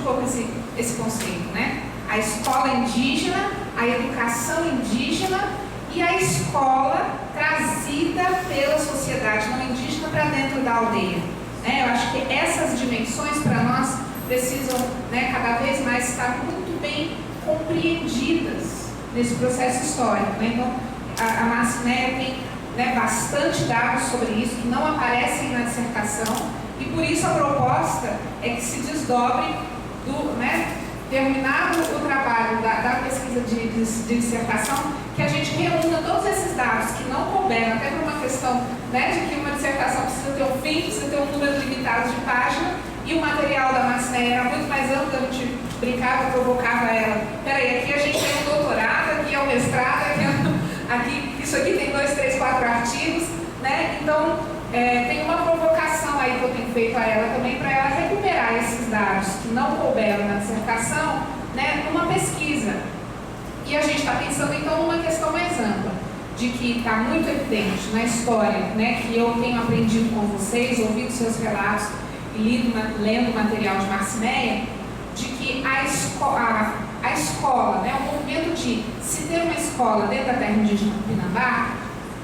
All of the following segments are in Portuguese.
um pouco esse conceito, né? A escola indígena, a educação indígena e a escola trazida pela sociedade não indígena para dentro da aldeia. Né? Eu acho que essas dimensões para nós precisam, né, cada vez mais estar muito bem compreendidas nesse processo histórico. Né? Então, a Marcinéia tem, né, bastante dados sobre isso que não aparecem na dissertação e por isso a proposta é que se desdobre do, né, terminado o trabalho da pesquisa de dissertação, que a gente reúna todos esses dados que não couberam, até por uma questão, né, de que uma dissertação precisa ter um fim, precisa ter um número limitado de páginas, e o material da Marcinéia era muito mais amplo, a gente brincava, provocava ela. Peraí, aqui a gente tem um doutorado, aqui é um mestrado, aqui isso aqui tem 2, 3, 4 artigos, né? Então, tem uma provocação aí que eu tenho feito a ela também para ela recuperar esses dados que não couberam na dissertação, né, numa pesquisa. E a gente está pensando então numa questão mais ampla, de que está muito evidente na história, né, que eu tenho aprendido com vocês, ouvido seus relatos e lendo o material de Marcinéia, de que a escola, né, o movimento de se ter uma escola dentro da terra indígena do Tupinambá,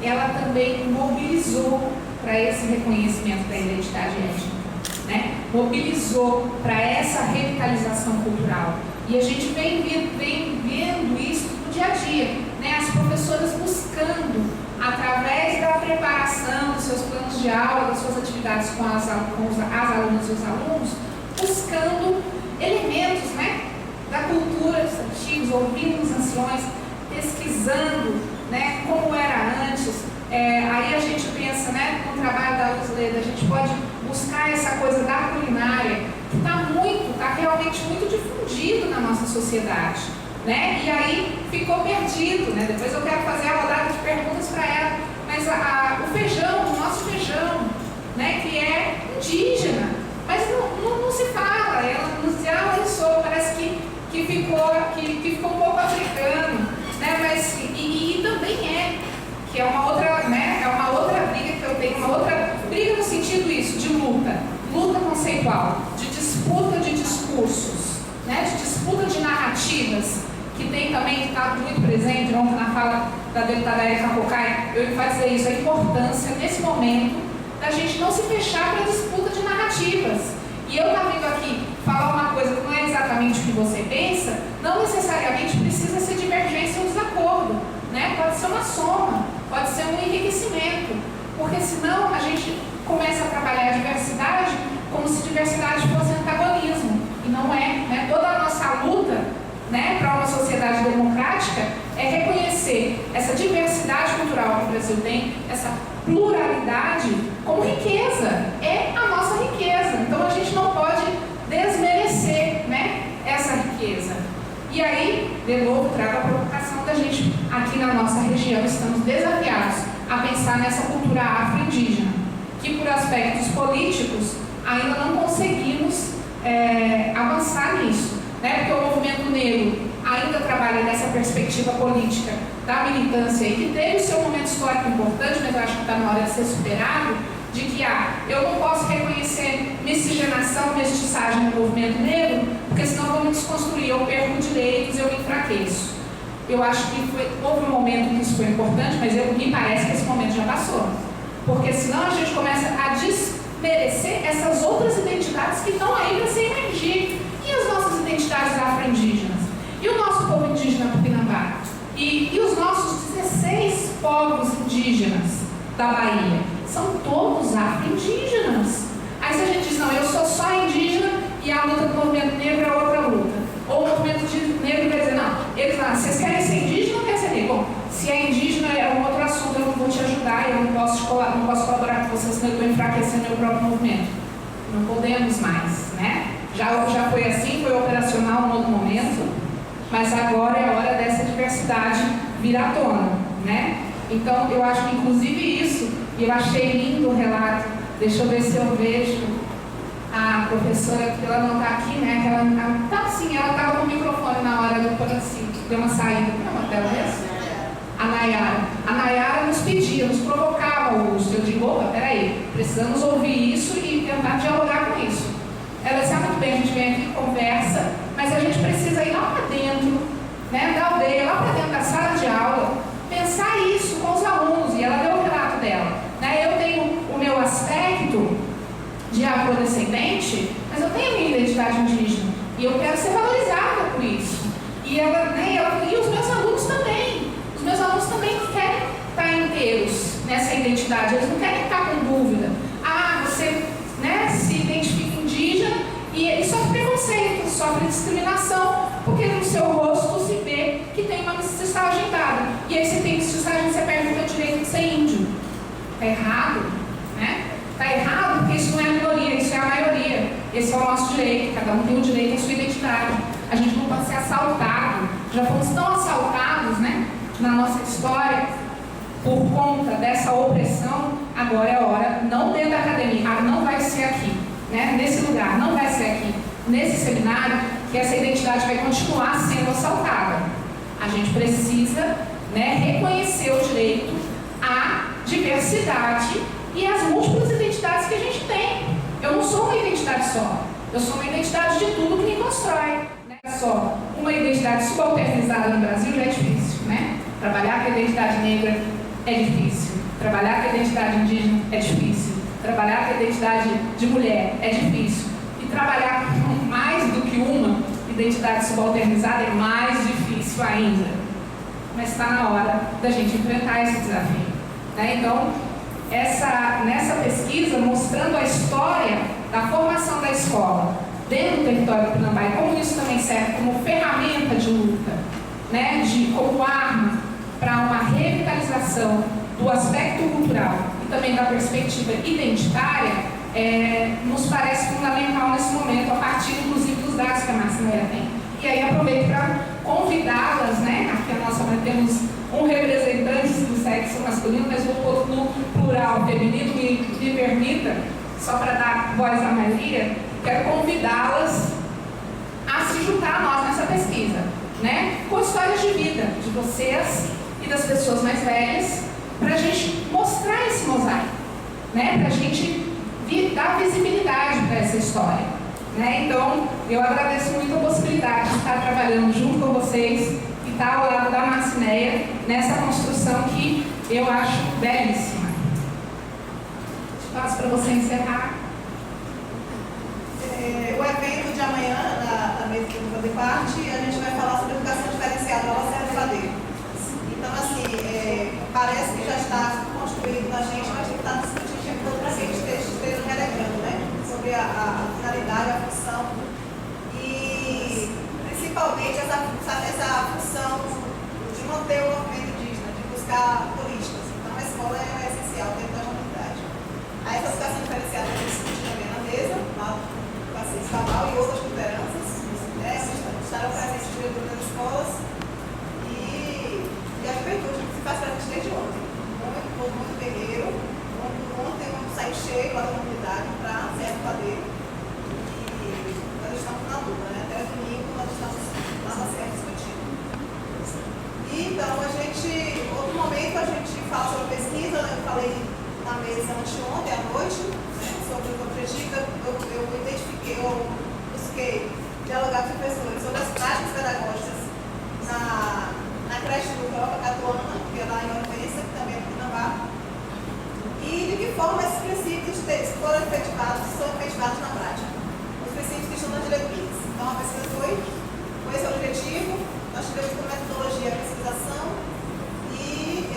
ela também mobilizou para esse reconhecimento da identidade étnica, né? Mobilizou para essa revitalização cultural. E a gente vem vendo isso no dia a dia, né? As professoras buscando, através da preparação dos seus planos de aula, das suas atividades com as alunas e os alunos, buscando elementos, né, da cultura dos antigos, ouvindo os anciões, pesquisando, né, como era antes. Aí a gente pensa, né, no trabalho da Luz Leda, a gente pode buscar essa coisa da culinária, que está realmente muito difundido na nossa sociedade, né? E aí ficou perdido, né? Depois eu quero fazer a rodada de perguntas para ela, mas o feijão, o nosso feijão, né, que é indígena, mas não se fala, ela nos diz, parece que ficou um pouco africano, né? Mas e também que é uma outra, né, é uma outra briga que eu tenho, uma outra briga no sentido isso, de luta conceitual, de disputa de discursos, né, de disputa de narrativas, que tem também, que está muito presente, ontem na fala da deputada Érica Cocai, eu enfatizei isso, a importância nesse momento da gente não se fechar para a disputa de narrativas. E eu estou vindo aqui falar uma coisa que não é exatamente o que você pensa, não necessariamente precisa ser divergência ou desacordo, né? Pode ser uma soma, pode ser um enriquecimento, porque senão a gente começa a trabalhar a diversidade como se diversidade fosse antagonismo, e não é, né? Toda a nossa luta, né, para uma sociedade democrática é reconhecer essa diversidade cultural que o Brasil tem, essa pluralidade como riqueza, é a nossa riqueza. Então a gente não pode desmerecer, né, essa riqueza. E aí, de novo, trago a provocação da gente aqui na nossa região, estamos desafiados a pensar nessa cultura afro-indígena, que por aspectos políticos ainda não conseguimos avançar nisso, né? Porque o movimento negro ainda trabalha nessa perspectiva política da militância e que teve o seu momento histórico importante, mas eu acho que está na hora de ser superado, de que eu não posso reconhecer miscigenação, mestiçagem no movimento negro, porque senão eu vou me desconstruir, eu perco direitos, eu me enfraqueço. Eu acho que houve um momento que isso foi importante, mas me parece que esse momento já passou. Porque senão a gente começa a desmerecer essas outras identidades que estão aí para se emergir. E as nossas identidades afro-indígenas? E o nosso povo indígena Tupinambá? E os nossos 16 povos indígenas da Bahia? São todos afro-indígenas. Aí se a gente diz, não, eu sou só indígena e a luta do movimento negro é outra luta. Ou o movimento negro vai dizer, não, eles falam, vocês querem ser indígena ou querem ser negro? Bom, se é indígena é um outro assunto, eu não vou te ajudar, eu não posso colaborar com vocês, senão eu estou enfraquecendo meu próprio movimento. Não podemos mais, né? Já foi assim, foi operacional em outro momento, mas agora é a hora dessa diversidade vir à tona, né? Então, eu acho que inclusive isso, e eu achei lindo o relato, deixa eu ver se eu vejo a professora, que ela não está aqui, né? Que ela tá assim, ela estava com o microfone na hora do assim, deu uma saída, não, até mesmo. A Nayara nos pedia, nos provocava, Augusto. Eu digo, opa, peraí, precisamos ouvir isso e tentar dialogar com isso. Ela disse, muito bem, a gente vem aqui, conversa, mas a gente precisa ir lá para dentro, né, da aldeia, lá para dentro da sala de aula, pensar isso com os alunos. E ela deu o relato dela. Né? Eu tenho o meu aspecto de afrodescendente, mas eu tenho a minha identidade indígena. E eu quero ser valorizada por isso. E os meus alunos também. Os meus alunos também querem estar inteiros nessa identidade. Eles não querem estar com dúvida. Você, né, se identifica indígena e sofre preconceito, sofre discriminação, porque no seu rosto se vê que tem uma mestiçagem dada. E aí você tem mestiçagem, você perde o seu direito de ser índio. Está errado, né? Está errado porque isso não é a minoria, isso é a maioria. Esse é o nosso direito, cada um tem o direito à sua identidade. A gente não pode ser assaltado. Já fomos tão assaltados, né, na nossa história, por conta dessa opressão. Agora é a hora, não dentro da academia, não vai ser aqui, né, nesse lugar, não vai ser aqui, nesse seminário, que essa identidade vai continuar sendo assaltada. A gente precisa, né, reconhecer o direito à diversidade e às múltiplas identidades que a gente tem. Eu não sou uma identidade só, eu sou uma identidade de tudo que me constrói. Né? Só uma identidade subalternizada no Brasil já é difícil, né? Trabalhar com a identidade negra é difícil, trabalhar com a identidade indígena é difícil, trabalhar com a identidade de mulher é difícil, e trabalhar com mais do que uma identidade subalternizada é mais difícil ainda. Mas está na hora da gente enfrentar esse desafio. Né? Então, nessa pesquisa, mostrando a história da formação da escola dentro do território tupinambá, e como isso também serve como ferramenta de luta, né? Como arma para uma revitalização do aspecto cultural e também da perspectiva identitária, nos parece fundamental nesse momento, a partir inclusive dos dados que a Marcineia tem. E aí aproveito para convidá-las, né? Aqui nós temos um representante do sexo masculino, mas vou pôr no plural feminino, me permita, só para dar voz à Maria, quero convidá-las a se juntar a nós nessa pesquisa, né? Com histórias de vida de vocês e das pessoas mais velhas, para a gente mostrar esse mosaico, né? Para a gente dar visibilidade para essa história. Né? Então, eu agradeço muito a possibilidade de estar trabalhando junto com vocês e estar ao lado da Marcineia nessa construção que eu acho belíssima. Passo para você encerrar. O evento de amanhã, da mesa que eu vou fazer parte, a gente vai falar sobre educação diferenciada da Serra do Padeiro. Então, assim, parece que já está construído na gente, mas tem que estar discutindo para que a gente esteja relembrando, né? Sobre a finalidade, a função e principalmente essa função de manter o movimento indígena, de buscar turistas. Então a escola é essencial dentro da comunidade. A essa educação diferenciada que discute também na mesa, lá com a Cis Cabal e outras lideranças, estarão presentes diretores das escolas e a juventude que se faz presente desde ontem. Muito guerreiro. Ontem eu saí cheio lá da comunidade para Serra do Padeiro e nós estamos na luta, né? Até domingo nós estamos lá na Serra discutindo. E então outro momento a gente fala sobre pesquisa, né? Eu falei na mesa anteontem à noite, né? Sobre os objetivos, eu identifiquei, eu busquei dialogar com os professores sobre as práticas pedagógicas na creche do Europa Catuana, que é lá em Orvença, que também é no Tupinambá. E de que forma esses princípios foram efetivados, são efetivados na prática. Os princípios que estão nas diretrizes. Então, a pesquisa foi com esse objetivo. Nós tivemos como metodologia a pesquisação e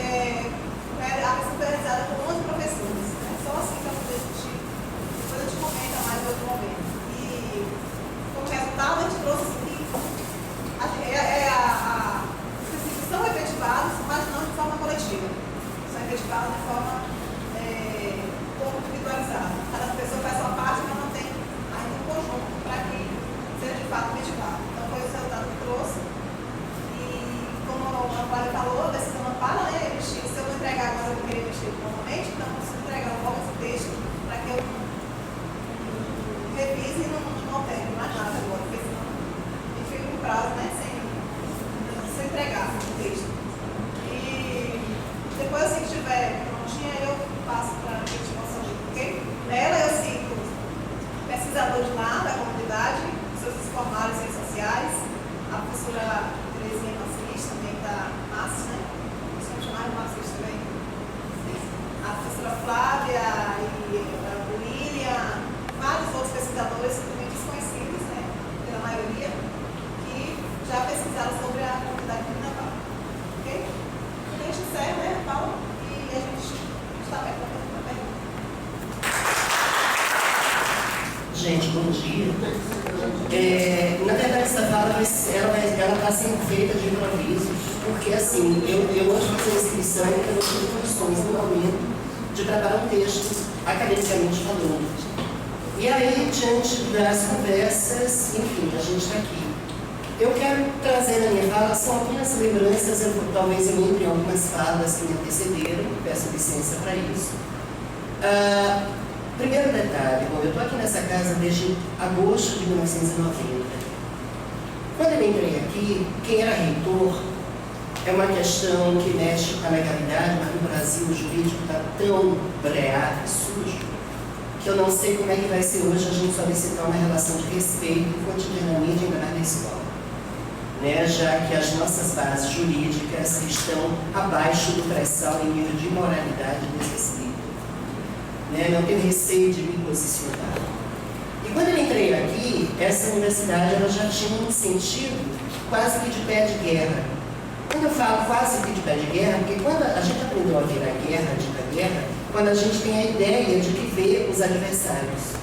a pesquisa foi realizada por 11 professores. Né? Só assim para poder discutir. Depois a gente comenta mais em outro momento. E, como resultado, a gente trouxe que os princípios são efetivados, mas não de forma coletiva. São efetivados de forma pouco individualizado. Cada pessoa faz sua parte, mas não tem ainda um conjunto para que diferenciada sobre a comunidade de Carnaval. Ok? A gente encerra, né, Paulo? E a gente está aberto para fazer uma pergunta. Gente, bom dia. Na verdade, essa fala ela está sendo feita de improviso, porque assim, eu hoje fiz a inscrição e eu não tive condições no momento de preparar um texto academicamente falando. E aí, diante das conversas, enfim, a gente está aqui. Eu quero trazer na minha fala, são algumas lembranças, talvez eu entre algumas falas que me antecederam, peço licença para isso. Primeiro detalhe, bom, eu estou aqui nessa casa desde agosto de 1990. Quando eu entrei aqui, quem era reitor é uma questão que mexe com a legalidade, mas no Brasil o jurídico está tão breado e sujo que eu não sei como é que vai ser hoje a gente solicitar uma relação de respeito cotidianamente, ainda mais na escola. Né? Já que as nossas bases jurídicas estão abaixo do pré-sal em nível de imoralidade e desrespeito. Né? Não tenho receio de me posicionar. E quando eu entrei aqui, essa universidade ela já tinha um sentido quase que de pé de guerra. Quando eu falo quase que de pé de guerra, porque quando a gente aprendeu a ver a guerra, a guerra, quando a gente tem a ideia de que vê os adversários.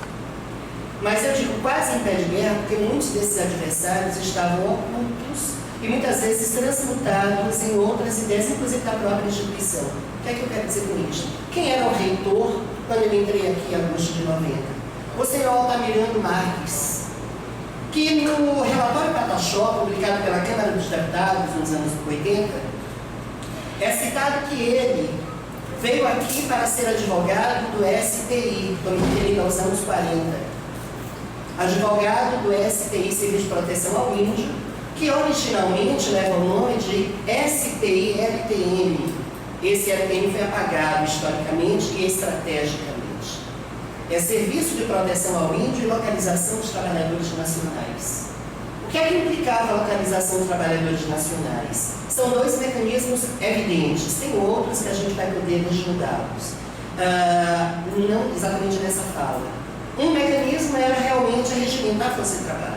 Mas eu digo quase em pé de guerra, porque muitos desses adversários estavam ocultos e muitas vezes transmutados em outras ideias, inclusive da própria instituição. O que é que eu quero dizer com isso? Quem era o reitor quando eu entrei aqui em agosto de 90? O senhor Altamirano Marques, que no relatório Pataxó, publicado pela Câmara dos Deputados nos anos 80, é citado que ele veio aqui para ser advogado do SPI, estou me referindo aos anos 40. Advogado do SPI, Serviço de Proteção ao Índio, que originalmente leva o nome de SPI-LTN. Esse LTN foi apagado historicamente e estrategicamente. É Serviço de Proteção ao Índio e Localização dos Trabalhadores Nacionais. O que é que implicava a localização dos trabalhadores nacionais? São dois mecanismos evidentes, tem outros que a gente vai poder desnudá-los. Não exatamente nessa fala. Um mecanismo era realmente regimentar a força de trabalho.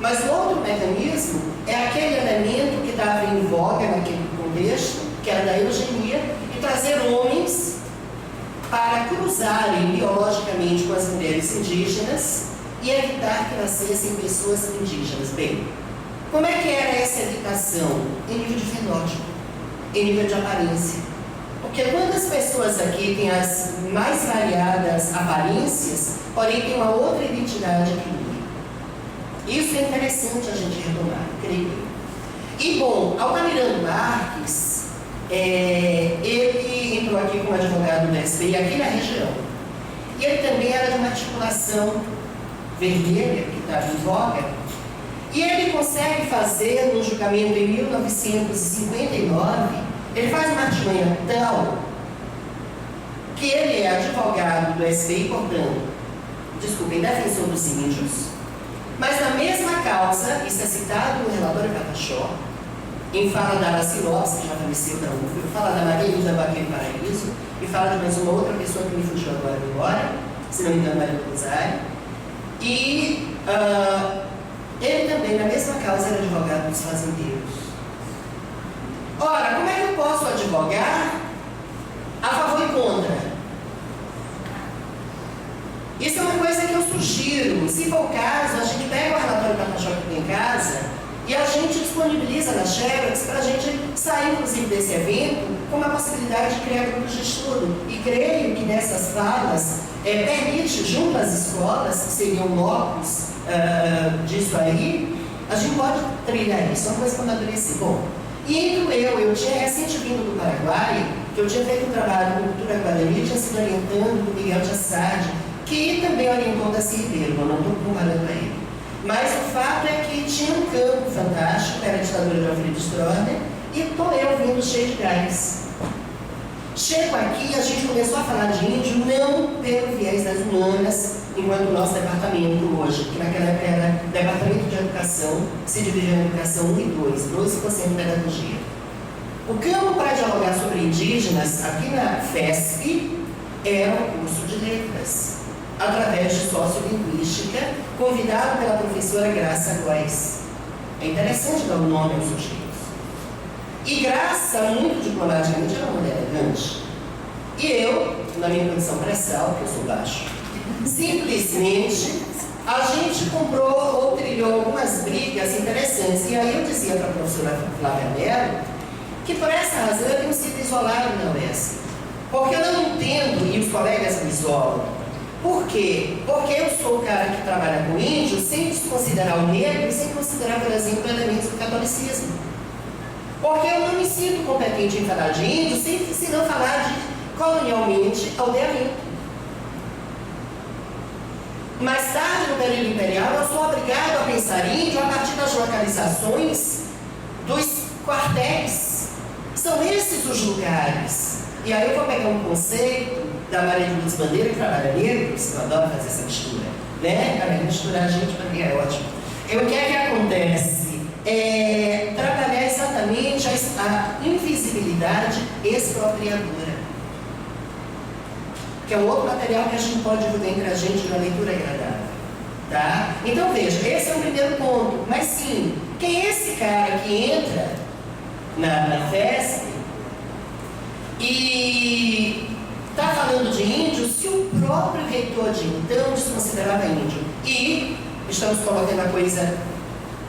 Mas o outro mecanismo é aquele elemento que estava em voga naquele contexto, que era da eugenia, e trazer homens para cruzarem biologicamente com as mulheres indígenas e evitar que nascessem pessoas indígenas. Bem, como é que era essa evitação? Em nível de fenótipo, em nível de aparência. Porque quantas pessoas aqui têm as mais variadas aparências, porém tem uma outra identidade que une. Isso é interessante a gente retomar, creio eu. E bom, Altamirano Marques, ele entrou aqui como advogado do SPI aqui na região. E ele também era de uma articulação vermelha, que estava em voga, e ele consegue fazer, no julgamento em 1959, ele faz uma artimanha tal que ele é advogado do SPI, portanto, desculpem, defensor dos índios, mas na mesma causa, isso é citado no relatório Pataxó, em fala da Araci Lopes, que já faleceu da UFO, fala da Maria Luísa Baqueiro Paraíso, e fala de mais uma outra pessoa que me fugiu agora embora, se não me engano, Maria do Rosário. E ele também, na mesma causa, era advogado dos fazendeiros. Ora, como é que eu posso advogar a favor e contra? Isso é uma coisa que eu sugiro. Se for o caso, a gente pega o relatório Pataxó que tem em casa e a gente disponibiliza na Xerox para a gente sair, inclusive, desse evento com uma possibilidade de criar grupos de estudo. E creio que nessas falas permite, junto às escolas, que seriam locos disso aí, a gente pode trilhar isso, é uma coisa que amadurecer. Bom, e entro eu tinha recente vindo do Paraguai, que eu tinha feito um trabalho com cultura guarani, tinha sido orientando do Miguel de Assad, que também orientou da Ribeiro, eu não estou comparando a ele. Mas o fato é que tinha um campo fantástico, era a ditadura de Alfredo Stroessner, e estou eu vindo cheio de gás. Chego aqui, a gente começou a falar de índio, não pelo viés das humanas, enquanto o nosso departamento hoje, que naquela época era Departamento de Educação, se dividiu em Educação 1 e 2, 12% de pedagogia. O campo para dialogar sobre indígenas, aqui na FESP, era o curso de letras, através de sociolinguística, convidado pela professora Graça Góes. É interessante dar um nome aos sujeitos. E Graça, muito diplomaticamente, era uma mulher elegante. E eu, na minha condição pré-sal, que eu sou baixo, simplesmente a gente comprou ou trilhou algumas brigas interessantes. E aí eu dizia para a professora Flávia Mello que por essa razão eu tenho sido isolado na UESC. Porque eu não entendo, e os colegas me isolam. Por quê? Porque eu sou o cara que trabalha com índio sem desconsiderar o negro e sem considerar, por exemplo, elementos do catolicismo. Porque eu não me sinto competente em falar de índio se não falar de colonialmente aldeamento. Mais tarde, no período imperial, eu sou obrigado a pensar índio a partir das localizações dos quartéis. São esses os lugares. E aí eu vou pegar um conceito da Maria de Lourdes Bandeira, que trabalha negros, eu adoro fazer essa mistura, né? Para misturar a gente, para mim é ótimo. E o que é que acontece? Trabalhar exatamente a invisibilidade expropriadora, que é um outro material que a gente pode divulgar entre a gente de uma leitura agradável. Tá? Então veja, esse é o primeiro ponto. Mas sim, quem é esse cara que entra na FESP e está falando de índio se o próprio reitor de então desconsiderava índio? E estamos colocando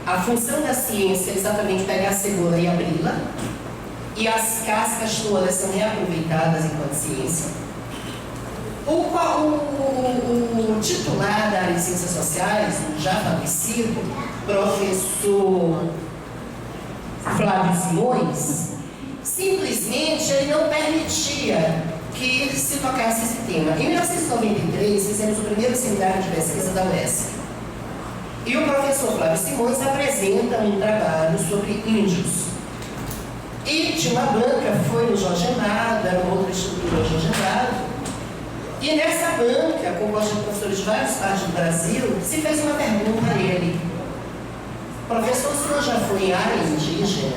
a função da ciência é exatamente pegar a cebola e abri-la, e as cascas todas são reaproveitadas enquanto ciência. O titular da área de Ciências Sociais, o já falecido professor Flávio Simões, simplesmente ele não permitia que se tocasse esse tema. Em 1993, fizemos o primeiro seminário de pesquisa da UESC. E o professor Flávio Simões apresenta um trabalho sobre índios. E tinha uma banca, foi no Jorge Amado, era uma outra estrutura do Jorge Amado. E nessa banca, composta de professores de várias partes do Brasil, se fez uma pergunta a ele. Professor, o senhor já foi em área indígena?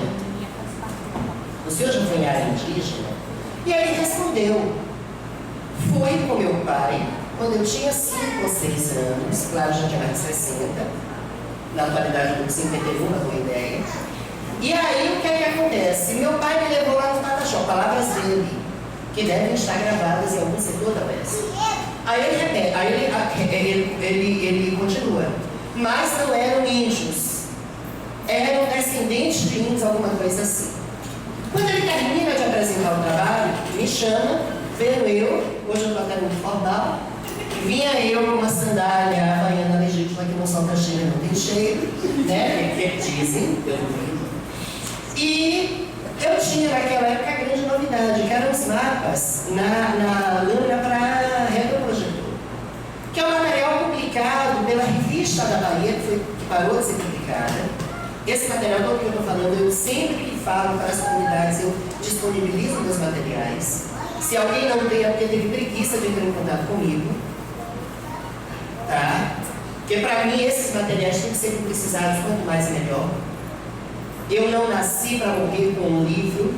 O senhor já foi em área indígena? E aí ele respondeu, fui com meu pai, quando eu tinha 5 ou 6 anos, claro, já tinha mais de 60, na atualidade do 51, uma boa ideia. E aí o que é que acontece? Meu pai me levou lá no Pataxó, palavras dele, que devem estar gravadas em algum setor da UESC. Aí ele repete, aí ele continua. Mas não eram índios, eram descendentes de índios, alguma coisa assim. Quando ele termina de apresentar o trabalho, me chama, vendo eu, hoje eu estou até muito formal, vinha eu com uma sandália havaiana legítima que não solta cheiro, não tem cheiro, né? Que dizem, eu duvido. E eu tinha naquela época a grande novidade, que eram os mapas na lâmina para retroprojetor, que é um material publicado pela Revista da Bahia, que parou de ser publicada. Esse material todo que eu estou falando, eu sempre que falo para as comunidades, eu disponibilizo meus materiais. Se alguém não tem, é porque teve preguiça de entrar em contato comigo. Tá? Porque para mim esses materiais têm que ser publicizados quanto mais melhor. Eu não nasci para morrer com um livro.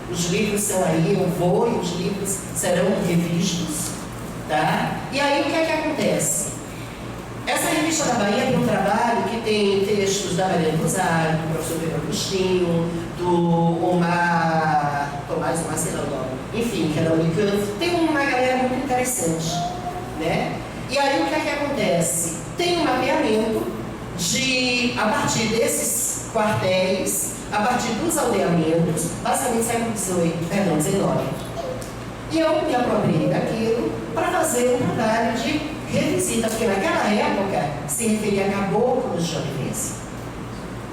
Os livros são aí, eu vou e os livros serão revistos. Tá? E aí o que é que acontece? Essa Revista da Bahia tem um trabalho que tem textos da Maria do Rosário, do professor Pedro Agostinho, do Omar, Tomás Omar, sei lá o nome, enfim, que é da Unicamp. Tem uma galera muito interessante, né? E aí o que é que acontece? Tem um mapeamento de, a partir desses quartéis, a partir dos aldeamentos, basicamente século XIX. E eu me apropriei daquilo para fazer um trabalho de revisita, porque naquela época se referia a caboclos de Olivença,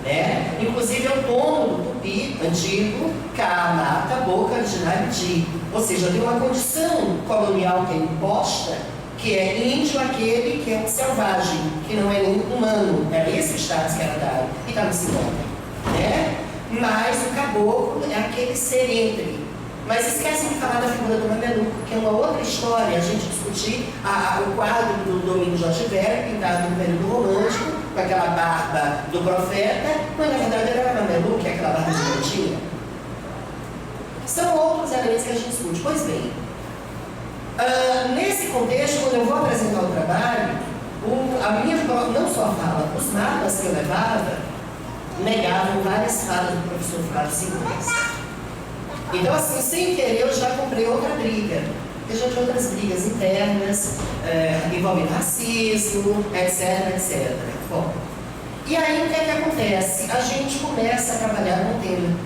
né? Inclusive é o dono do tupi antigo, Caamata, boca originário de, ou seja, tem uma condição colonial que é imposta, que é índio aquele que é um selvagem, que não é nem humano, era esse o status que era dado, e está no segundo, né? Mas o caboclo é aquele ser entre. Mas esquecem de falar da figura do Mameluco, que é uma outra história, a gente discutir o quadro do Domingos Jorge Velho, pintado no período romântico, com aquela barba do profeta, quando na verdade era Mameluco, que é aquela barba gigantina. São outros elementos que a gente discute. Pois bem, nesse contexto, quando eu vou apresentar o trabalho, a minha não só fala, os mapas que eu levava, negavam várias falas do professor Flávio Simões. Então, assim, sem querer, eu já comprei outra briga. Eu já tinha outras brigas internas, envolvendo racismo, etc, etc. Bom, e aí o que é que acontece? A gente começa a trabalhar no tema.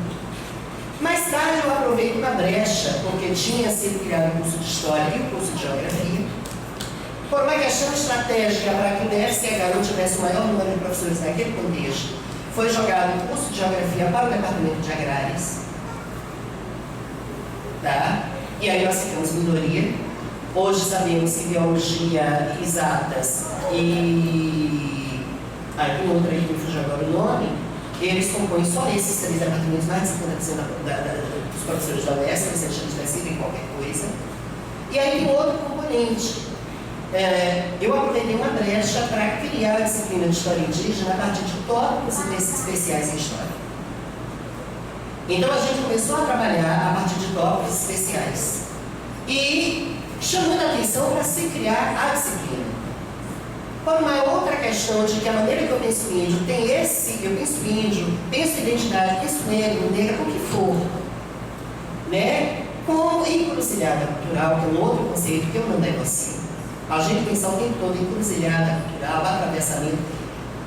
Mais tarde eu aproveito uma brecha, porque tinha sido criado o curso de História e o curso de Geografia, por uma questão estratégica para que o DFCH não tivesse o maior número de professores naquele contexto. Foi jogado o curso de Geografia para o Departamento de Agrárias. Tá? E aí nós ficamos minoria. Hoje sabemos que Biologia, Exatas e um outro aí que me fugiu agora o nome, eles compõem só esses 3 departamentos, mais de 50% dos professores da UES, que eles decidem qualquer coisa. E aí tem outro componente. Eu aproveitei uma brecha para criar a disciplina de História Indígena a partir de tópicos especiais em História. Então a gente começou a trabalhar a partir de tópicos especiais e chamando a atenção para se criar a disciplina. Por uma outra questão de que a maneira que eu penso índio tem eu penso índio, penso identidade, penso negro, negra, o que for, né? Como encruzilhada cultural, que é um outro conceito que eu não negocio. A gente pensa o tempo todo encruzilhada cultural, atravessamento,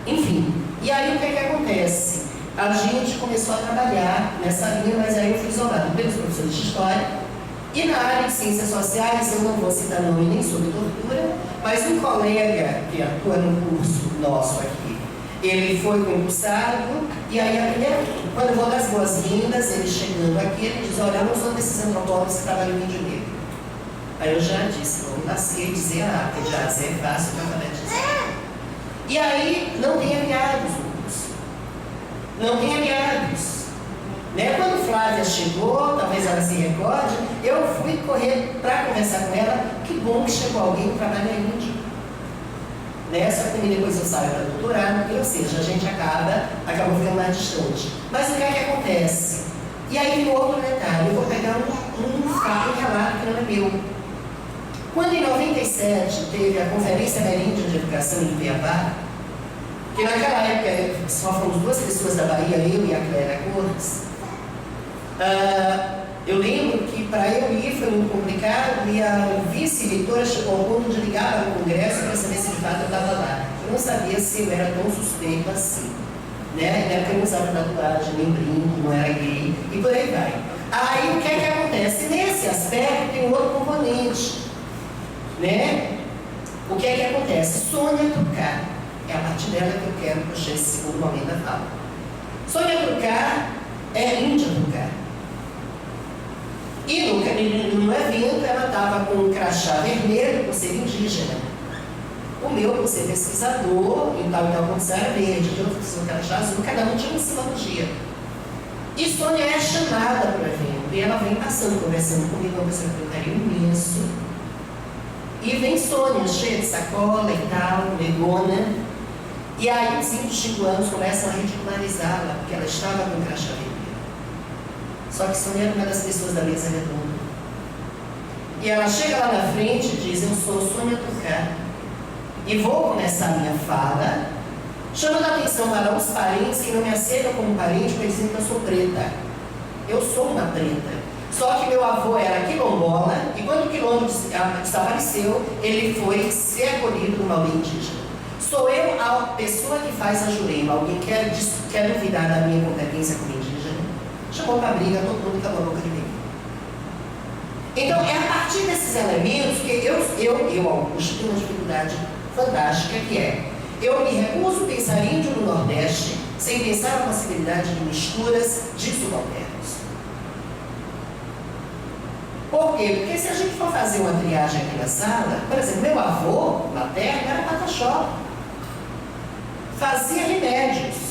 enfim. E aí o que é que acontece? A gente começou a trabalhar nessa linha, mas aí eu fui isolado pelos professores de História. E na área de Ciências Sociais, eu não vou citar nome nem sobre tortura, mas um colega que atua no curso nosso aqui, ele foi concursado, e aí quando eu vou dar as boas-vindas, ele chegando aqui, ele diz, olha, eu não sou desses antropólogos que trabalham no índio negro. Aí eu já disse, vamos nascer e dizer, porque já é fácil de alfabetizar. E aí não tem aliados no curso. Não tem aliados. Né? Quando Flávia chegou, talvez ela se recorde, eu fui correr para conversar com ela, que bom que chegou alguém que trabalha índio. Né? Só que depois eu saio para doutorado, ou seja, a gente acabou ficando mais distante. Mas o que é que acontece? E aí tem outro detalhe, eu vou pegar um relato que não é meu. Quando em 97 teve a Conferência Ameríndia de Educação em Cuiabá, que naquela época só fomos 2 pessoas da Bahia, eu e a Clélia Cortes, eu lembro que para eu ir foi muito complicado e a vice-reitora chegou ao ponto de ligar para o Congresso para saber se de fato eu estava lá. Eu não sabia se eu era tão suspeito assim. Né? Na época eu não usava tatuagem, nem brinco, não era gay, e por aí vai. Aí o que é que acontece? Nesse aspecto tem um outro componente. Né? O que é que acontece? Sônia Trucar, é a partir dela que eu quero puxar esse segundo momento da fala. Sônia Trucar é índia Trucar. E no evento ela estava com um crachá vermelho por ser indígena. O meu por ser pesquisador, e tal crachá verde, de outro por ser um crachá azul, cada um tinha uma simbologia. E Sônia é chamada para o evento, e ela vem passando, conversando comigo, uma pessoa que eu carinho imenso. E vem Sônia, cheia de sacola e tal, negona. E aí os 25 anos começam a ridicularizá-la, porque ela estava com o crachá vermelho. Só que Sônia era uma das pessoas da mesa redonda. E ela chega lá na frente e diz, eu sou Sônia Trucar. E vou começar a minha fala, chamando a atenção para os parentes que não me aceitam como parente, porque dizem que eu sou preta. Eu sou uma preta. Só que meu avô era quilombola, e quando o quilombo desapareceu, ele foi ser acolhido numa aldeia indígena. Sou eu a pessoa que faz a jurema. Alguém quer duvidar da minha competência como indígena? Chamou para a briga, todo mundo calou a boca de mim. Então, é a partir desses elementos que eu Augusto, tenho uma dificuldade fantástica, que é, eu me recuso a pensar índio no Nordeste sem pensar a possibilidade de misturas de subalternos. Por quê? Porque se a gente for fazer uma triagem aqui na sala, por exemplo, meu avô materno era pataxó, fazia remédios.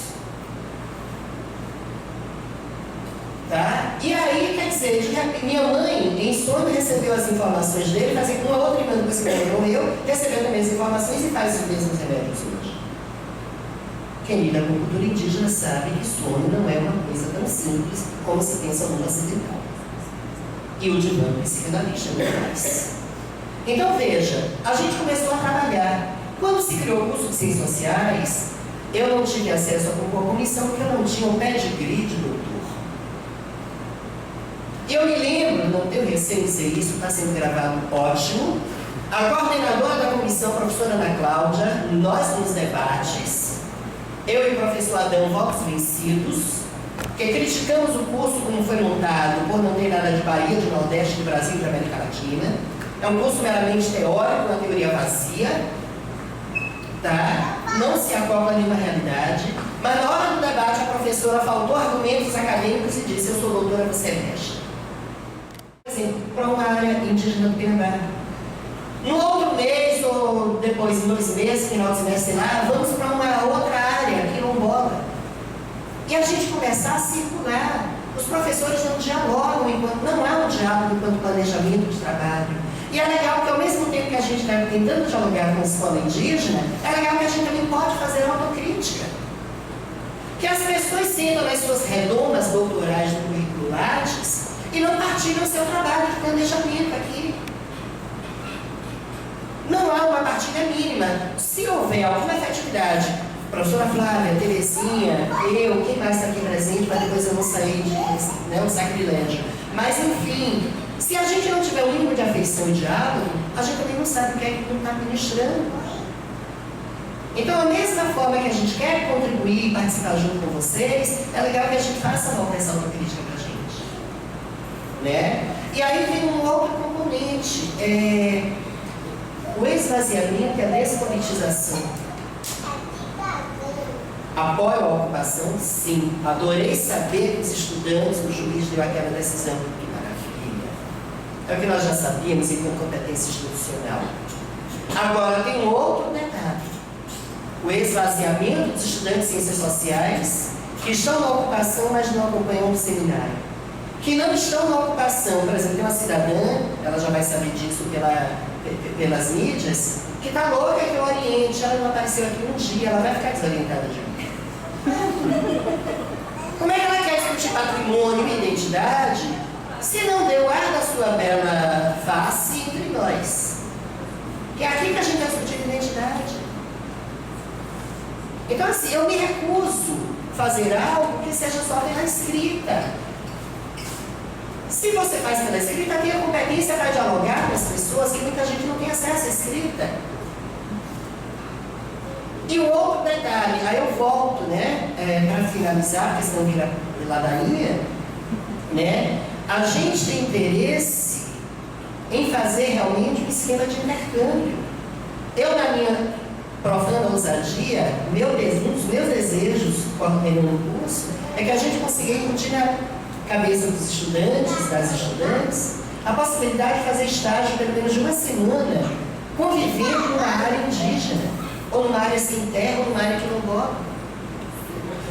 Tá? E aí, quer dizer, minha mãe, em sonho, recebeu as informações dele, fazia com uma outra irmã do que eu, recebeu também as informações e faz os mesmos remédios hoje. Quem lida com cultura indígena sabe que sono não é uma coisa tão simples como se pensa no mundo ocidental. E o divã psicanalista não mais. Então, veja, a gente começou a trabalhar. Quando se criou o curso de Ciências Sociais, eu não tive acesso à comissão porque eu não tinha um pedigree de doutor. Eu me lembro, não tenho receio de dizer isso, está sendo gravado, ótimo. A coordenadora da comissão, a professora Ana Cláudia, nós nos debates, eu e o professor Adão Vox Vencidos, que criticamos o curso como foi montado por não ter nada de Bahia, de Nordeste, de Brasil e de América Latina. É um curso meramente teórico, uma teoria vazia, tá? Não se acopla a nenhuma realidade, mas na hora do debate a professora faltou argumentos acadêmicos e disse: eu sou doutora, você é mestre. Por exemplo, para uma área indígena do Pinambá. No outro mês, ou depois de 2 meses, final do semestre lá, vamos para uma outra área, quilombola. E a gente começar a circular. Os professores não dialogam, não há um diálogo enquanto planejamento de trabalho. E é legal que ao mesmo tempo que a gente está tentando dialogar com a escola indígena, é legal que a gente também pode fazer autocrítica. Que as pessoas sentam nas suas redomas doutorais do currículo Lattes e não partilham o seu trabalho de planejamento aqui. Não há uma partilha mínima. Se houver alguma efetividade, professora Flávia, Terezinha, eu, quem mais está aqui presente, para depois eu não sair de um sacrilégio. Mas, enfim, se a gente não tiver um mínimo de afeição e diálogo, a gente também não sabe o que é que não está ministrando. Então, da mesma forma que a gente quer contribuir e participar junto com vocês, é legal que a gente faça uma essa autocrítica para a gente. Né? E aí vem um outro componente, o esvaziamento e a despolitização. Apoio a ocupação? Sim. Adorei saber que os estudantes, o juiz deu aquela decisão. Que maravilha. É o que nós já sabíamos enquanto competência institucional. Agora, tem um outro detalhe. O esvaziamento dos estudantes de ciências sociais que estão na ocupação, mas não acompanham o seminário. Que não estão na ocupação. Por exemplo, tem uma cidadã, ela já vai saber disso pelas mídias, que está louca que eu oriente. Ela não apareceu aqui um dia, ela vai ficar desorientada de mim. Como é que ela quer discutir patrimônio e identidade se não deu ar da sua bela face entre nós? Que é aqui que a gente está discutindo identidade. Então, assim, eu me recuso a fazer algo que seja só pela escrita. Se você faz pela escrita, tem a competência para dialogar com as pessoas, que muita gente não tem acesso à escrita. E o outro detalhe, aí eu volto, né, para finalizar, porque senão vira ladainha, né, a gente tem interesse em fazer realmente um esquema de intercâmbio. Eu, na minha profana ousadia, um dos meus desejos, coordenando o curso, é que a gente consiga incutir na cabeça dos estudantes, das estudantes, a possibilidade de fazer estágio pelo menos de uma semana, convivendo numa área indígena, ou numa área sem terra, ou numa área quilombola.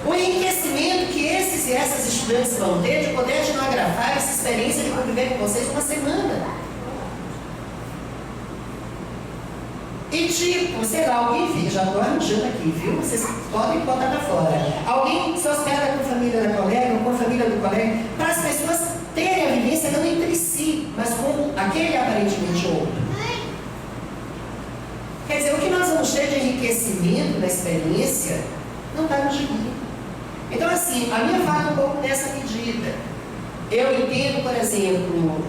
O enriquecimento que esses e essas estudantes vão ter de poder etnografar essa experiência de conviver com vocês uma semana. E tipo, sei lá, alguém fica, já estou arranjando aqui, viu? Vocês podem botar para fora. Alguém se hospeda com a família da colega, ou com a família do colega, para as pessoas terem a vivência não entre si, mas com aquele aparentemente outro. Quer dizer, o que nós vamos ter de enriquecimento na experiência não está no gibi. Então, assim, a minha fala é um pouco nessa medida. Eu entendo, por exemplo,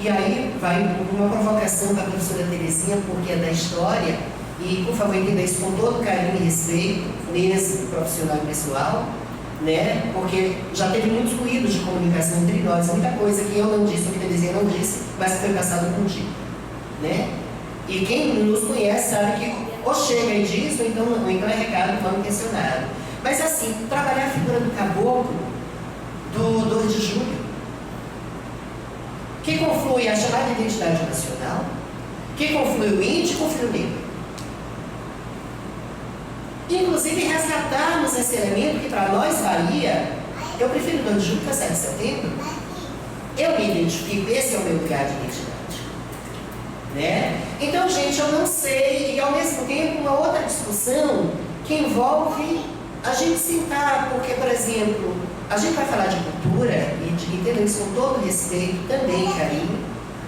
e aí vai uma provocação para a professora Terezinha, porque é da história, e por favor entenda isso com todo carinho e respeito, mesmo profissional e pessoal, né? Porque já teve muitos ruídos de comunicação entre nós, muita coisa que eu não disse, que a Terezinha não disse, mas que foi passado contigo, né? E quem nos conhece sabe que ou chega e diz, ou então é recado mal intencionado. Mas assim, trabalhar a figura do caboclo do 2 de julho, que conflui a chamada identidade nacional, que conflui o índio e conflui o negro. Inclusive resgatarmos esse elemento que para nós Bahia, eu prefiro 2 de julho que 7 de setembro. Eu me identifico, esse é o meu lugar de identidade. Né? Então, gente, eu não sei, e ao mesmo tempo uma outra discussão que envolve a gente sentar, porque, por exemplo, a gente vai falar de cultura, e entendo isso com todo respeito, também carinho.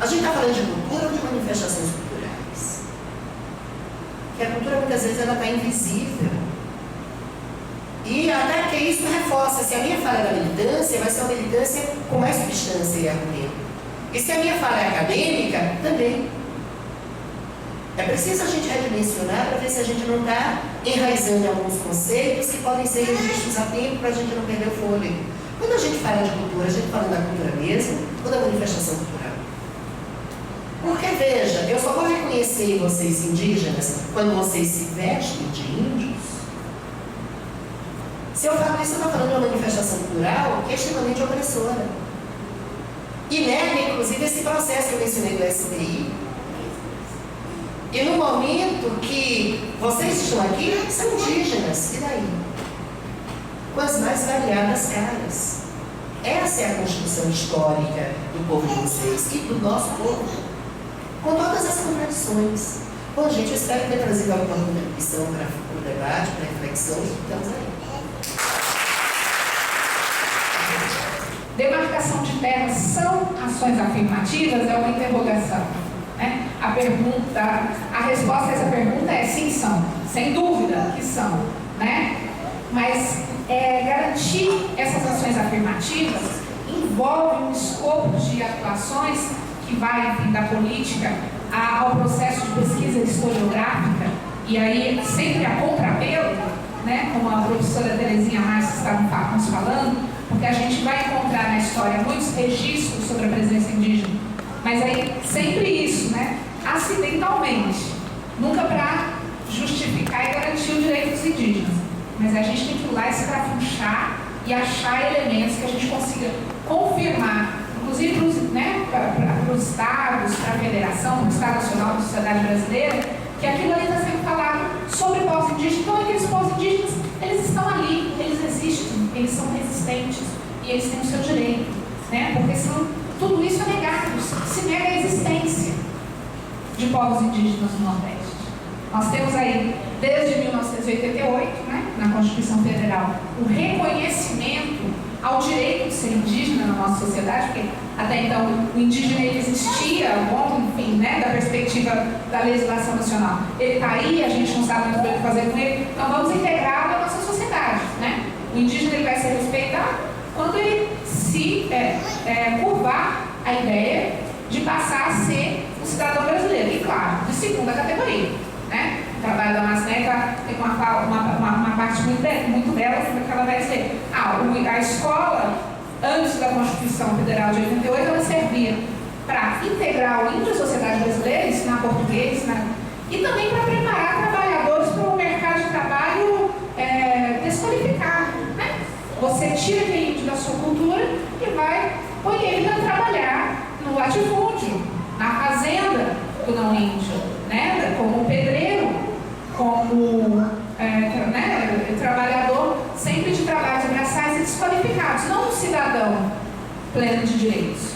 A gente está falando de cultura ou de manifestações culturais? Que a cultura, muitas vezes, ela está invisível. E até que isso reforça, se a minha fala é da militância, vai ser uma militância com mais substância e argumento. E se a minha fala é acadêmica, também. É preciso a gente redimensionar para ver se a gente não está enraizando em alguns conceitos que podem ser revistos a tempo para a gente não perder o fôlego. Quando a gente fala de cultura, a gente fala da cultura mesmo ou da manifestação cultural? Porque, veja, eu só vou reconhecer vocês indígenas quando vocês se vestem de índios. Se eu falo isso, eu estou falando de uma manifestação cultural que é extremamente opressora. E nega, inclusive, esse processo que eu mencionei do SBI. E no momento que vocês estão aqui, são indígenas, e daí? Com as mais variadas caras. Essa é a construção histórica do povo de vocês e do nosso povo. Com todas as contradições. Bom, gente, eu espero ter trazido alguma contribuição para o debate, para a reflexão, e estamos aí. Demarcação de terras são ações afirmativas? É uma interrogação. Né? A resposta a essa pergunta é sim, são. Sem dúvida que são. Né? Mas garantir essas ações afirmativas envolve um escopo de atuações que vai, enfim, da política ao processo de pesquisa historiográfica, e aí sempre a contrapelo, né, como a professora Terezinha Marques estava nos falando, porque a gente vai encontrar na história muitos registros sobre a presença indígena, mas aí sempre isso, né, acidentalmente, nunca para justificar e garantir o direito dos indígenas, mas a gente tem que ir lá escrafunchar e achar elementos que a gente consiga confirmar, inclusive para os estados, para a federação, para o Estado Nacional da Sociedade Brasileira, que aquilo ali está sendo falado sobre povos indígenas. Então, aqueles povos indígenas, eles estão ali, eles existem, eles são resistentes e eles têm o seu direito, né? Porque senão tudo isso é negado, se nega a existência de povos indígenas no Nordeste. Nós temos aí, desde 1988, né, na Constituição Federal, o reconhecimento ao direito de ser indígena na nossa sociedade, porque até então o indígena ele existia, enfim, né, da perspectiva da legislação nacional. Ele está aí, a gente não sabe muito bem o que fazer com ele, então vamos integrá-lo na nossa sociedade. Né? O indígena ele vai ser respeitado quando ele se curvar a ideia de passar a ser um cidadão brasileiro, e claro, de segunda categoria. Né? O trabalho da Masneca tem uma parte muito bela que ela vai dizer: a escola, antes da Constituição Federal de 88, ela servia para integrar o índio à sociedade brasileira, ensinar português, e também para preparar trabalhadores para o mercado de trabalho desqualificado. Né? Você tira aquele índio da sua cultura e vai põe ele para trabalhar no latifúndio, na fazenda do não índio, né? Como pedreiro, como trabalhador sempre de trabalhos braçais e desqualificados, não um cidadão pleno de direitos.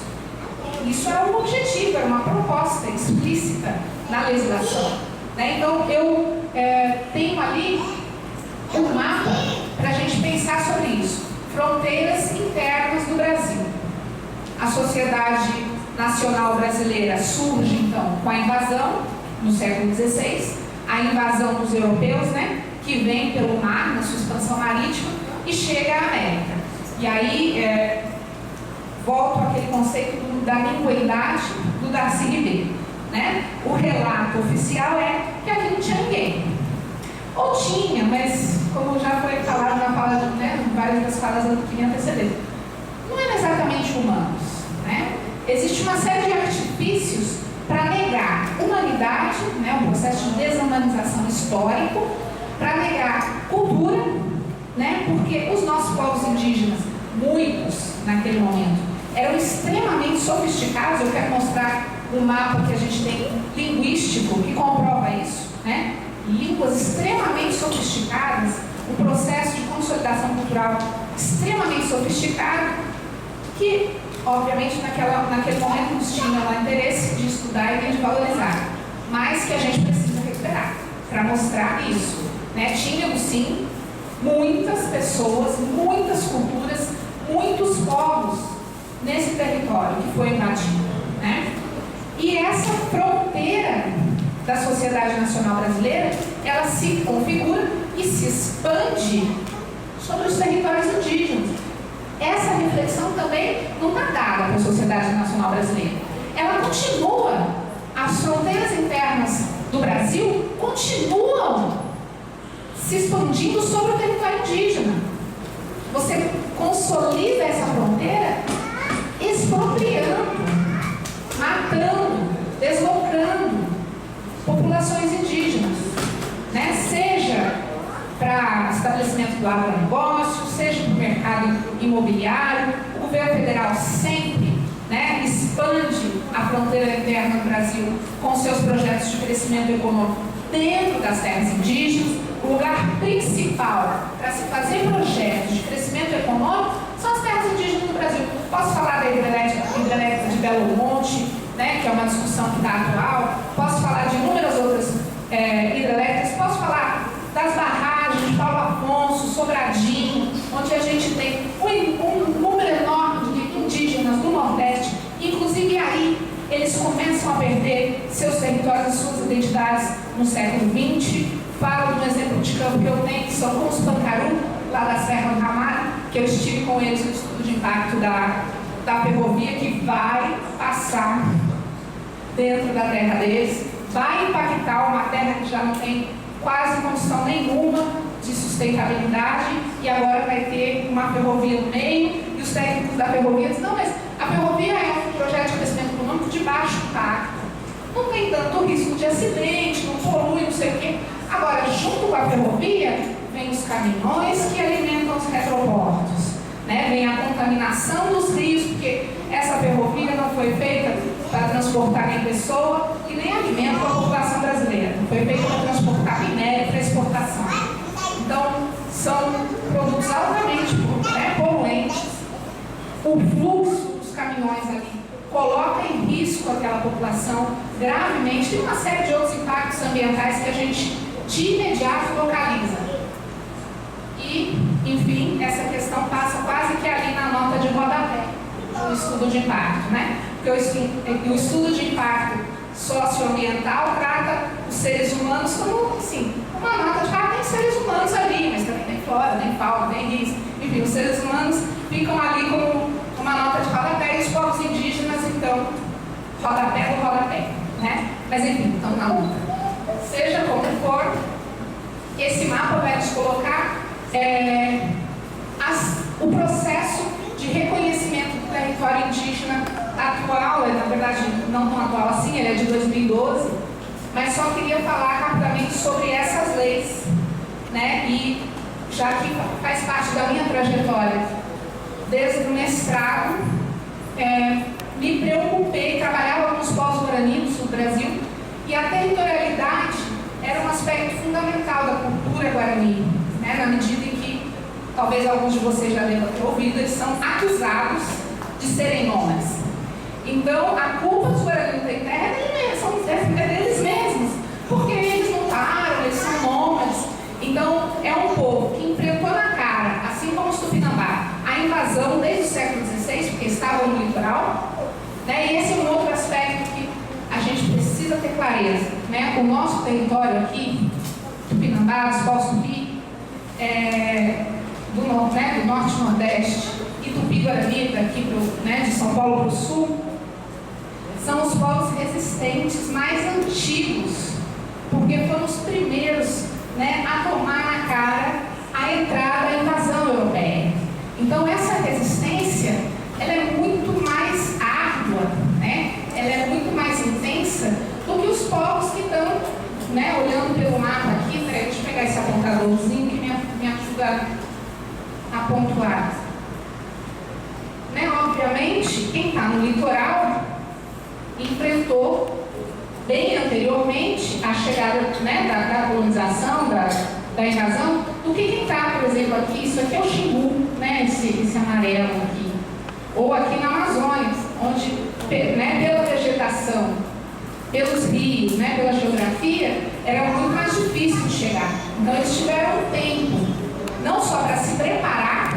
Isso é um objetivo, é uma proposta explícita na legislação. Né? Então, eu tenho ali um mapa para a gente pensar sobre isso. Fronteiras internas do Brasil. A sociedade nacional brasileira surge, então, com a invasão, no século XVI, a invasão dos europeus, né, que vem pelo mar, na sua expansão marítima, e chega à América. E aí, volto àquele conceito da linguidade do Darcy Ribeiro. Né? O relato oficial é que aqui não tinha ninguém. Ou tinha, mas, como já foi falado na fala de várias das falas que me antecederam, não eram exatamente humanos. Né? Existe uma série de artifícios para negar humanidade, né, um processo de desumanização histórico, para negar cultura, né, porque os nossos povos indígenas, muitos naquele momento, eram extremamente sofisticados. Eu quero mostrar um mapa que a gente tem linguístico que comprova isso, né? Línguas extremamente sofisticadas, um processo de consolidação cultural extremamente sofisticado, que obviamente naquele momento nos tinha o interesse de estudar e de valorizar, mas que a gente precisa recuperar para mostrar isso. Né? Tínhamos sim muitas pessoas, muitas culturas, muitos povos nesse território que foi invadido. Né? E essa fronteira da sociedade nacional brasileira, ela se configura e se expande conquistada pela sociedade nacional brasileira. Ela continua, as fronteiras internas do Brasil continuam se expandindo sobre o território indígena. Você consolida essa fronteira expropriando, matando, deslocando populações indígenas, né? Seja para estabelecimento do agronegócio, seja para o mercado imobiliário. O governo federal sempre, né, expande a fronteira interna do Brasil com seus projetos de crescimento econômico dentro das terras indígenas. O lugar principal para se fazer projetos de crescimento econômico são as terras indígenas do Brasil. Posso falar da hidrelétrica de Belo Monte, né, que é uma discussão que está atual. Posso falar de inúmeras outras hidrelétricas. Posso falar das barragens de Paulo Afonso, Sobradinho, onde a gente tem um número enorme de indígenas do Nordeste. Inclusive aí eles começam a perder seus territórios e suas identidades no século XX. Falo de um exemplo de campo que eu tenho, que são com os Pancaru, lá da Serra do Ramalho, que eu estive com eles no estudo de impacto da ferrovia, que vai passar dentro da terra deles, vai impactar uma terra que já não tem quase condição nenhuma de sustentabilidade, e agora vai ter uma ferrovia no meio, e os técnicos da ferrovia dizem, não, mas a ferrovia é um projeto de crescimento econômico de baixo impacto, não tem tanto risco de acidente, não polui, não sei o quê. Agora, junto com a ferrovia, vem os caminhões que alimentam os retroportos, né? Vem a contaminação dos rios, porque essa ferrovia não foi feita para transportar nem pessoa e nem alimento para a população brasileira. Foi feita para transportar minério para exportação. Então, são produtos altamente, né, poluentes. O fluxo dos caminhões ali coloca em risco aquela população gravemente. Tem uma série de outros impactos ambientais que a gente de imediato localiza. E, enfim, essa questão passa quase que ali na nota de rodapé do estudo de impacto, né? Porque o estudo de impacto socioambiental trata os seres humanos como, assim, uma nota de tem seres humanos ali, mas também tem flora, tem fauna, tem risco. Enfim, os seres humanos ficam ali como uma nota de rodapé e os povos indígenas, então, rodapé do rodapé, né? Mas, enfim, então, na luta. Seja como for, esse mapa vai nos colocar o processo de reconhecimento do território indígena atual, na verdade não tão atual assim, ele é de 2012, mas só queria falar rapidamente sobre essas leis, né? E já que faz parte da minha trajetória, desde o mestrado, me preocupei, trabalhava com os povos guaraninos no Brasil, e a territorialidade era um aspecto fundamental da cultura guarani, né? Na medida em que, talvez alguns de vocês já devam ter ouvido, eles são acusados de serem nômades. Então, a culpa dos guaranis da terra é deles mesmos, porque eles lutaram, eles são nômades. Então, é um povo que enfrentou na cara, assim como os Tupinambá, a invasão desde o século XVI, porque estavam no litoral, né? E esse é um outro aspecto que a gente precisa ter clareza, né? O nosso território aqui, Tupinambá, dos povos Tupi, do norte e nordeste, e Tupi-Guarani, daqui de São Paulo para o sul, são os povos resistentes mais antigos, porque foram os primeiros, né, a tomar na cara a entrada, a invasão europeia. Então, essa resistência, ela é muito mais árdua, né? Ela é muito mais intensa do que os povos que estão, né, olhando pelo mapa aqui. Deixa eu pegar esse apontadorzinho que me ajuda a pontuar. Né, obviamente, quem está no litoral enfrentou bem anteriormente a chegada, né, da colonização, da invasão, do que quem está, por exemplo, aqui. Isso aqui é o Xingu, né, esse amarelo aqui. Ou aqui na Amazônia, onde, né, pela vegetação, pelos rios, né, pela geografia, era muito mais difícil de chegar. Então eles tiveram um tempo, não só para se preparar,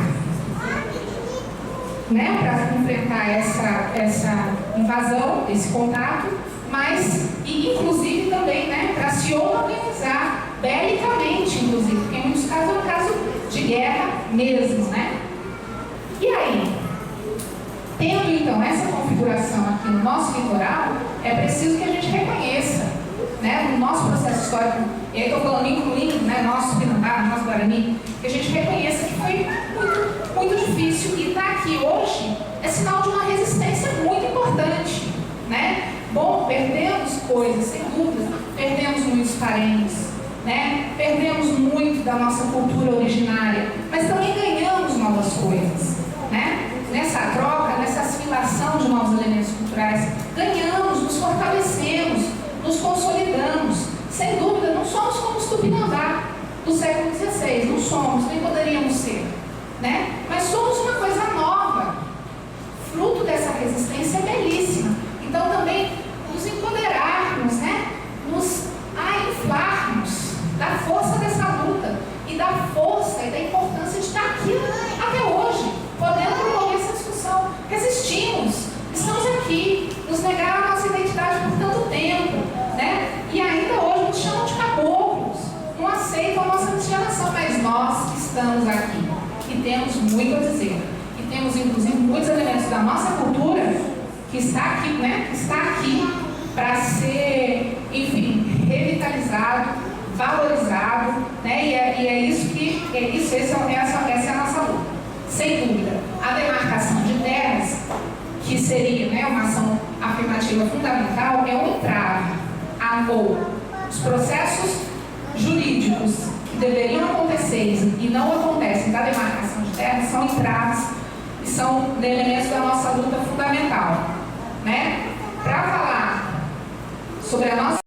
né, para enfrentar essa invasão, esse contato, mas, e inclusive também, né, para se organizar belicamente, inclusive, porque em muitos casos é um caso de guerra mesmo, né? E aí? Tendo então essa configuração aqui no nosso litoral, é preciso que a gente reconheça, né, no nosso processo histórico, e aí estou falando incluindo, né, nosso Tupinambá, nosso Guarani, que a gente reconheça que foi muito, muito difícil, e estar aqui hoje é sinal de uma resistência muito importante, né? Bom, perdemos coisas, sem dúvida, perdemos muitos parentes, né? Perdemos muito da nossa cultura originária, mas também ganhamos novas coisas, né? Nessa troca, nessa assimilação de novos elementos culturais, ganhamos, nos fortalecemos, nos consolidamos. Sem dúvida, não somos como os Tupinambá do século XVI, não somos, nem poderíamos ser, né? Mas somos uma coisa nova, fruto dessa resistência belíssima. Então também nos empoderarmos, né? Nos inflarmos da força dessa luta e da força e da importância de estar aqui até hoje, podendo promover essa discussão. Resistimos, estamos aqui, nos negaram a nossa identidade por tanto tempo, né? E ainda hoje nos chamam de caboclos, não aceitam a nossa miscigenação, mas nós estamos aqui e temos muito a dizer. E temos inclusive muitos elementos da nossa cultura que está aqui, né? Que está aqui para ser, enfim, revitalizado, valorizado, né? E é isso que essa é a nossa luta. Sem dúvida, a demarcação de terras, que seria, né, uma ação afirmativa fundamental, é um entrave ou os processos jurídicos que deveriam acontecer e não acontecem da demarcação de terras são entraves e são elementos da nossa luta fundamental, né? Para falar sobre a nossa